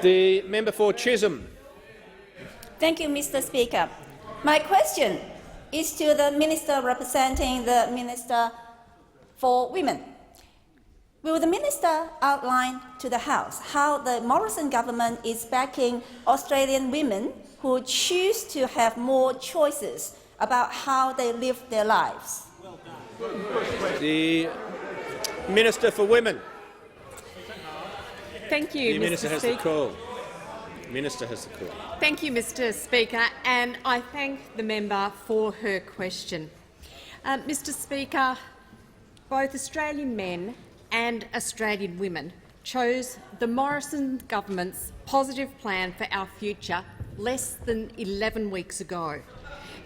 The member for Chisholm. Thank you, Mr. Speaker. My question is to the Minister representing the Minister for Women. Will the Minister outline to the House how the Morrison Government is backing Australian women who choose to have more choices about how they live their lives? The Minister for Women. Thank you, The Minister Mr. has the Speaker. call. Minister has the call. Thank you, Mr. Speaker, and I thank the member for her question. Mr. Speaker, both Australian men and Australian women chose the Morrison Government's positive plan for our future less than 11 weeks ago.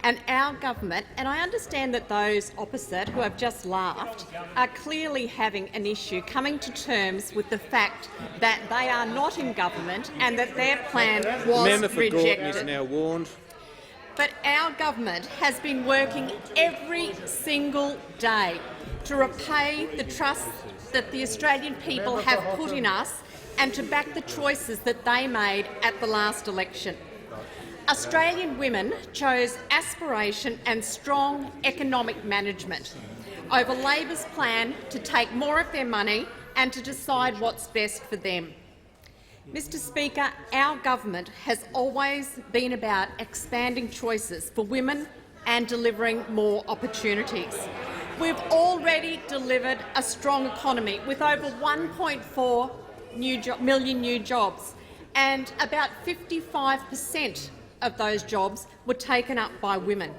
And our government, and I understand that those opposite who have just laughed, are clearly having an issue coming to terms with the fact that they are not in government and that their plan was Member for Gorton rejected. is now warned. But our government has been working every single day to repay the trust that the Australian people have put in us and to back the choices that they made at the last election. Australian women chose aspiration and strong economic management over Labor's plan to take more of their money and to decide what's best for them. Mr. Speaker, our government has always been about expanding choices for women and delivering more opportunities. We've already delivered a strong economy with over 1.4 million new jobs, and about 55% of those jobs were taken up by women.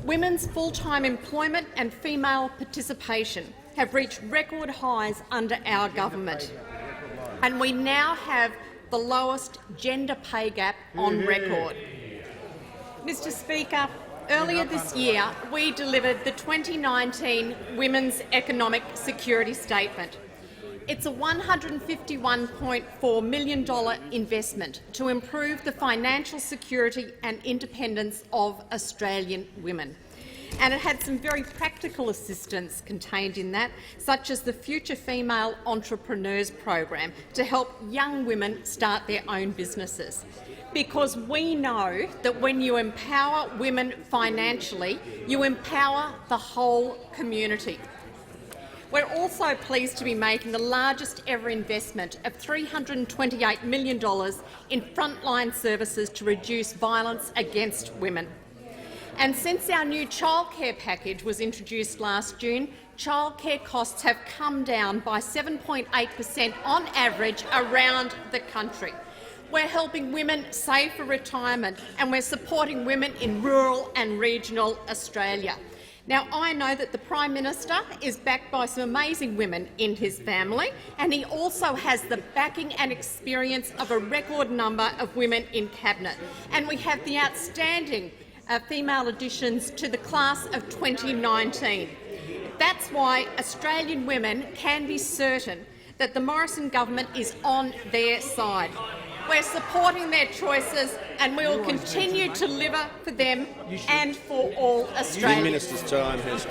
Women's full-time employment and female participation have reached record highs under our government, and we now have the lowest gender pay gap on record. Mr. Speaker, earlier this year we delivered the 2019 Women's Economic Security Statement. It's a $151.4 million investment to improve the financial security and independence of Australian women. And it had some very practical assistance contained in that, such as the Future Female Entrepreneurs Program to help young women start their own businesses. Because we know that when you empower women financially, you empower the whole community. We're also pleased to be making the largest ever investment of $328 million in frontline services to reduce violence against women. And since our new childcare package was introduced last June, childcare costs have come down by 7.8% on average around the country. We're helping women save for retirement, and we're supporting women in rural and regional Australia. Now, I know that the Prime Minister is backed by some amazing women in his family, and he also has the backing and experience of a record number of women in Cabinet. And we have the outstanding female additions to the class of 2019. That's why Australian women can be certain that the Morrison Government is on their side. We're supporting their choices, and we will continue to deliver for them and for all Australians. The Minister's time has